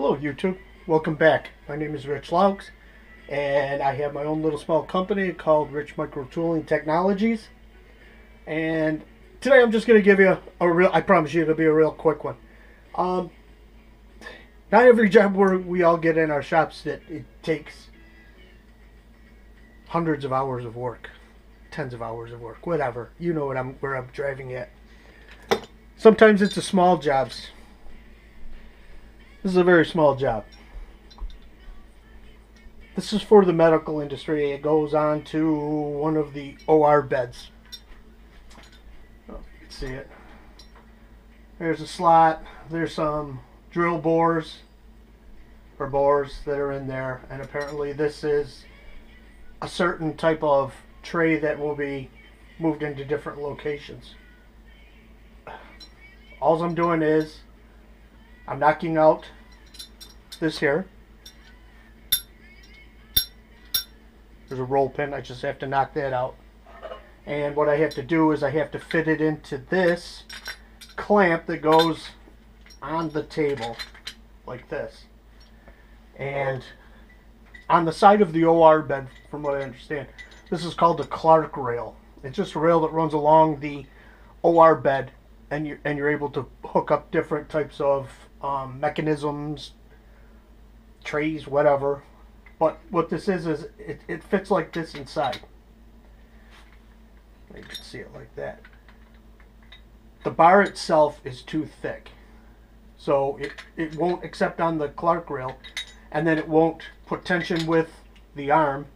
Hello YouTube, welcome back. My name is Rich Laux and I have my own little small company called Rich Micro Tooling Technologies. And today I'm just going to give you I promise you it'll be a real quick one. Not every job where we all get in our shops that it takes hundreds of hours of work, tens of hours of work, whatever. You know where I'm driving at. Sometimes it's the small jobs. This is a very small job. This is for the medical industry. It goes on to one of the OR beds. Oh, you can see it. There's a slot. There's some drill bores or bores that are in there. And apparently this is a certain type of tray that will be moved into different locations. All I'm doing is I'm knocking out this here. There's a roll pin. I just have to knock that out. And what I have to do is I have to fit it into this clamp that goes on the table like this. And on the side of the OR bed, from what I understand, this is called the Clark rail. It's just a rail that runs along the OR bed, and you're able to hook up different types of mechanisms, trays, whatever. But what this is it fits like this inside. You can see it like that. The bar itself is too thick, so it won't accept on the Clark rail, and then it won't put tension with the arm,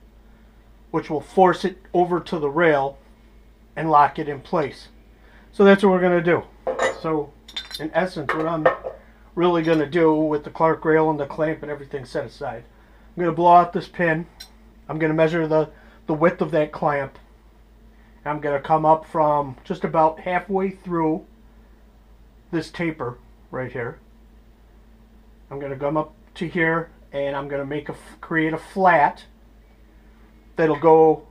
which will force it over to the rail and lock it in place. So that's what we're going to do. So in essence, what I'm really going to do with the Clark rail and the clamp and everything set aside, I'm going to blow out this pin. I'm going to measure the width of that clamp. I'm going to come up from just about halfway through this taper right here. I'm going to come up to here, and I'm going to create a flat that'll go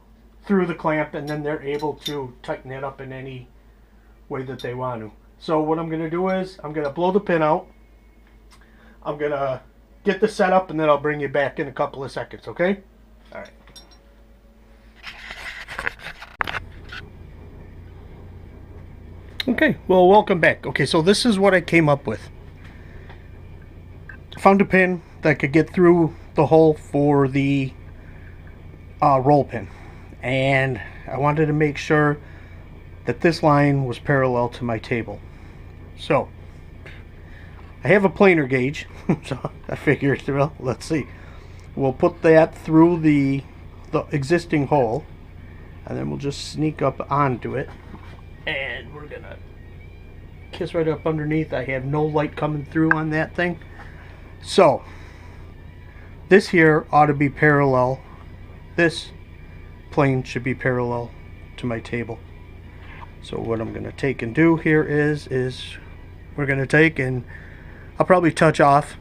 through the clamp, and then they're able to tighten it up in any way that they want to. So what I'm going to do is I'm going to blow the pin out. I'm going to get this set up, and then I'll bring you back in a couple of seconds, okay? All right. Okay, well, welcome back. Okay, so this is what I came up with. Found a pin that could get through the hole for the roll pin. And I wanted to make sure that this line was parallel to my table. So I have a planer gauge, so I figured, well, let's see. We'll put that through the existing hole, and then we'll just sneak up onto it, and we're gonna kiss right up underneath. I have no light coming through on that thing, so this here ought to be parallel. This plane should be parallel to my table. So what I'm gonna take and do here is we're gonna take and I'll probably touch off,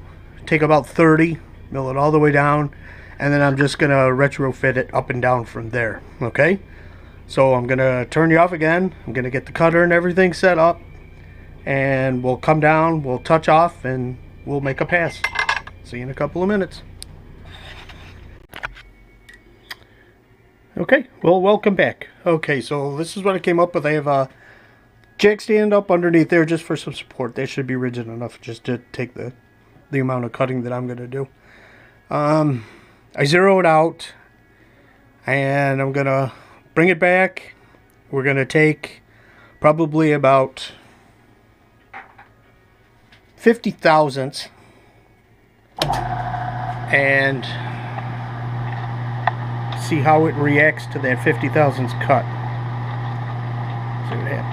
take about 30, mill it all the way down, and then I'm just going to retrofit it up and down from there, okay? So I'm going to turn you off again. I'm going to get the cutter and everything set up, and we'll come down, we'll touch off, and we'll make a pass. See you in a couple of minutes. Okay, well, welcome back. Okay, so this is what I came up with. I have a jack stand up underneath there just for some support. That should be rigid enough just to take the amount of cutting that I'm going to do. I zero it out, and I'm going to bring it back. We're going to take probably about 50 thousandths and see how it reacts to that 50 thousandths cut. See what happens.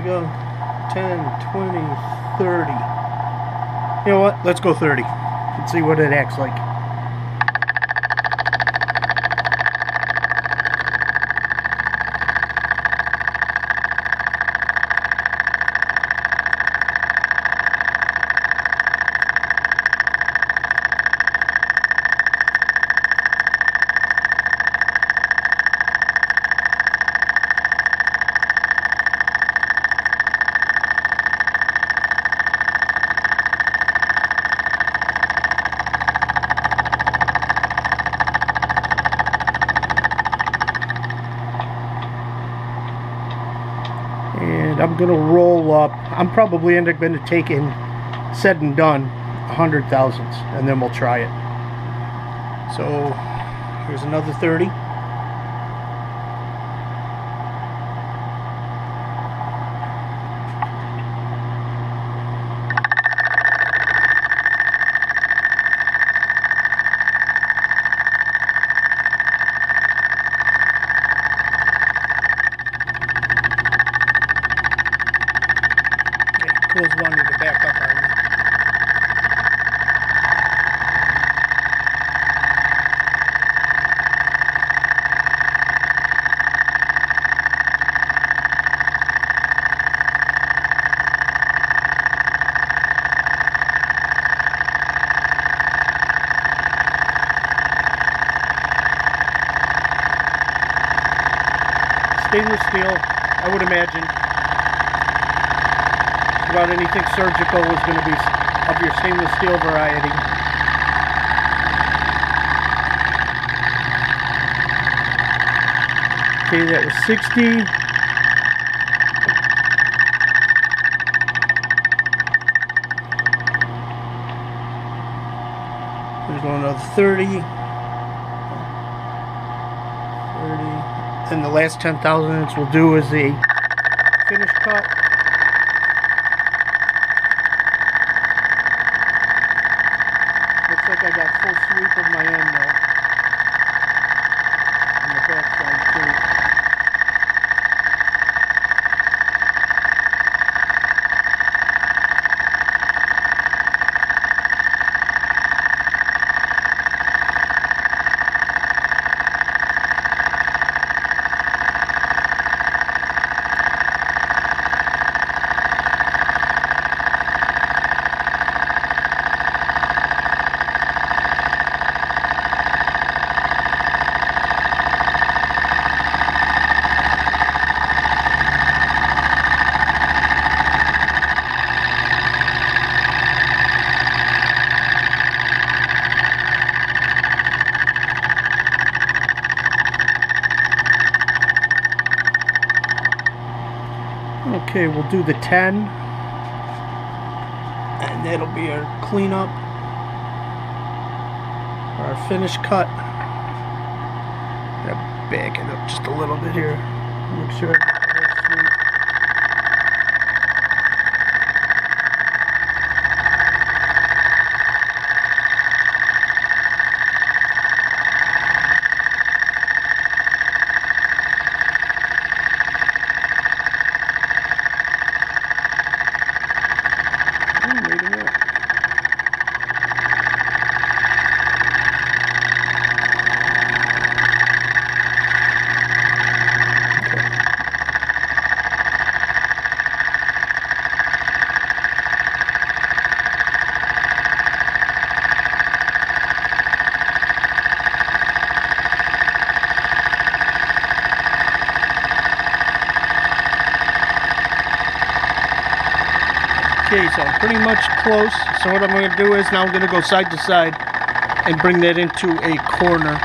Go 10, 20, 30. You know what? Let's go 30. Let's see what it acts like. And I'm gonna roll up. I'm probably end up gonna take in, said and done, 100 thousandths, and then we'll try it. So here's another 30. Cool's wanting to back up on me. Stainless steel, I would imagine. About anything surgical is going to be of your stainless steel variety. Okay, that was 60. There's going another 30. 30. And the last 10 thousandths we'll do is the finish cut. Looks like I got full sweep of my end now. On the back side too. Okay, we'll do the 10, and that'll be our cleanup, our finish cut. I'm gonna back it up just a little bit here, make sure I get the whole sweep. Okay, so I'm pretty much close. So what I'm going to do is now I'm going to go side to side and bring that into a corner.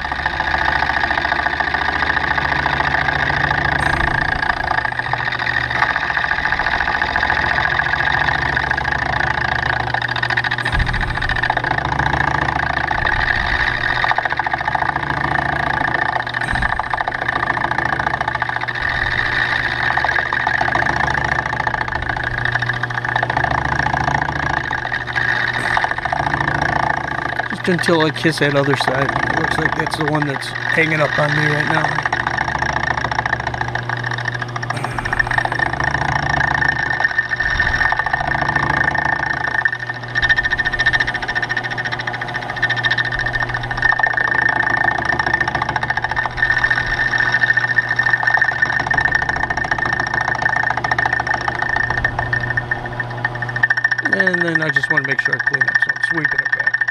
Until I kiss that other side. It looks like that's the one that's hanging up on me right now. And then I just want to make sure I clean up, so I'm sweeping it back.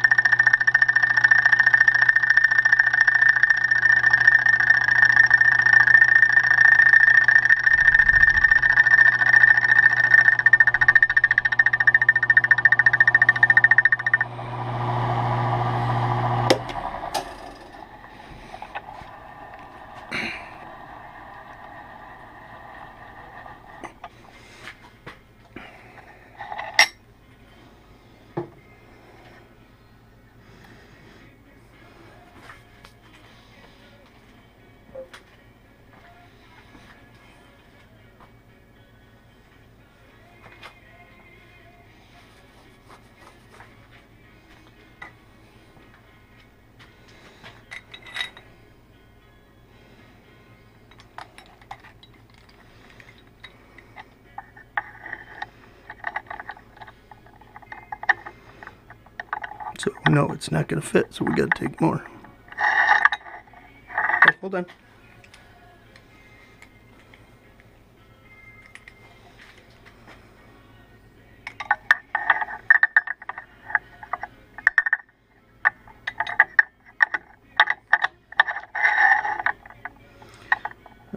So no, it's not going to fit, so we got to take more. Oh, hold on.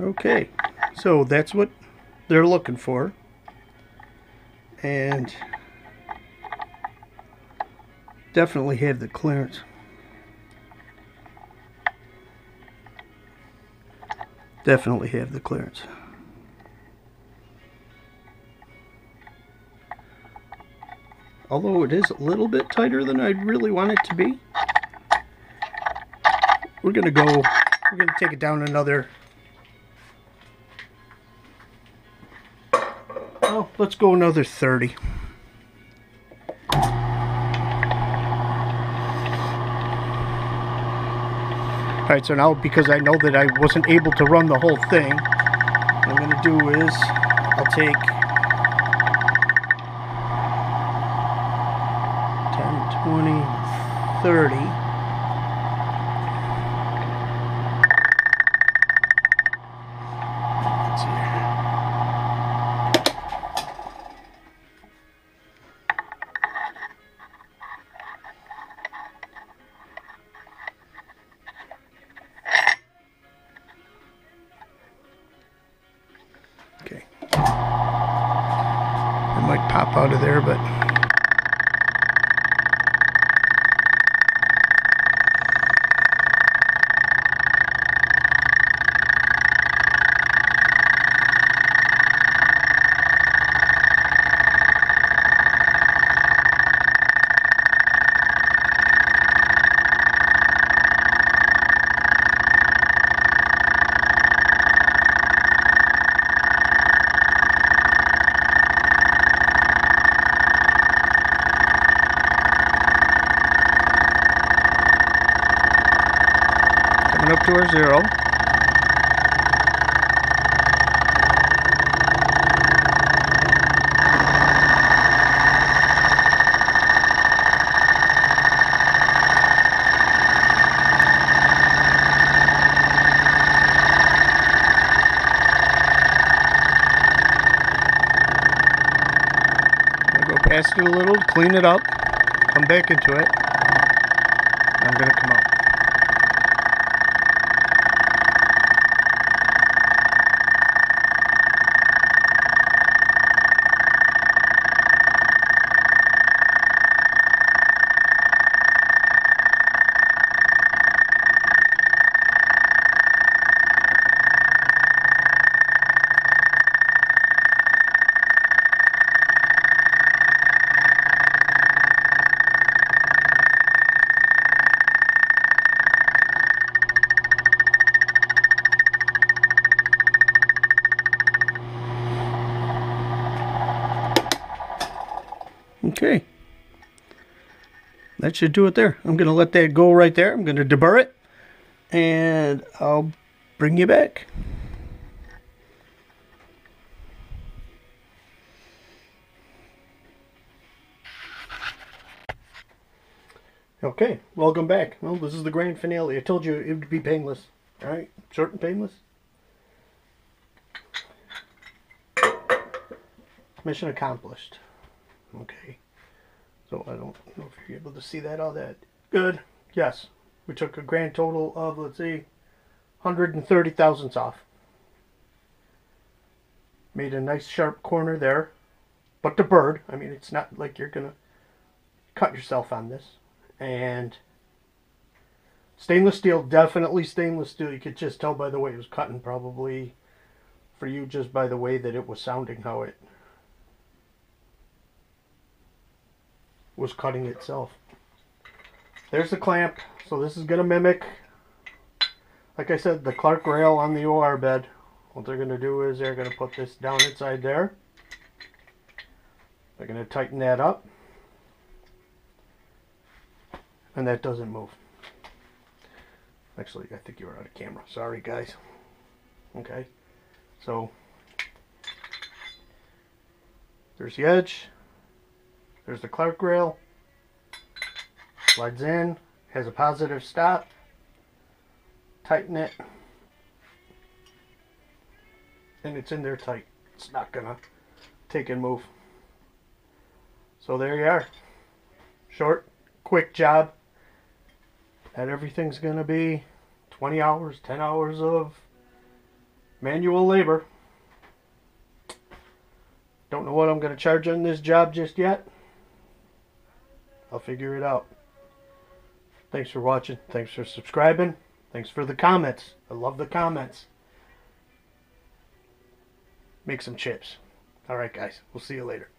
Okay, so that's what they're looking for. And definitely have the clearance. Definitely have the clearance. Although it is a little bit tighter than I'd really want it to be. We're gonna take it down another. Oh, let's go another 30. Alright, so now because I know that I wasn't able to run the whole thing, what I'm going to do is I'll take 10, 20, 30. Let's see here. Okay. It might pop out of there, but up to our 0. I'm going to go past it a little, clean it up, come back into it, and I'm going to come out. Okay, that should do it there. I'm going to let that go right there. I'm going to deburr it, and I'll bring you back. Okay, welcome back. Well, this is the grand finale. I told you it would be painless. Alright, short and painless. Mission accomplished. Okay. So I don't know if you're able to see that all that good. Yes. We took a grand total of, let's see, 130 thousandths off. Made a nice sharp corner there. But the bird, I mean, it's not like you're going to cut yourself on this. And stainless steel, definitely stainless steel. You could just tell by the way it was cutting, probably for you just by the way that it was sounding, how it was cutting itself. There's the clamp. So this is going to mimic, like I said, the Clark rail on the OR bed. What they're going to do is they're going to put this down inside there. They're going to tighten that up. And that doesn't move. Actually, I think you were out of camera. Sorry, guys. Okay. So, there's the edge. There's the Clark rail. Slides in, has a positive stop. Tighten it. And it's in there tight. It's not gonna take and move. So there you are. Short, quick job. And everything's gonna be 20 hours, 10 hours of manual labor. Don't know what I'm gonna charge on this job just yet. I'll figure it out. Thanks for watching. Thanks for subscribing. Thanks for the comments. I love the comments. Make some chips. Alright guys, we'll see you later.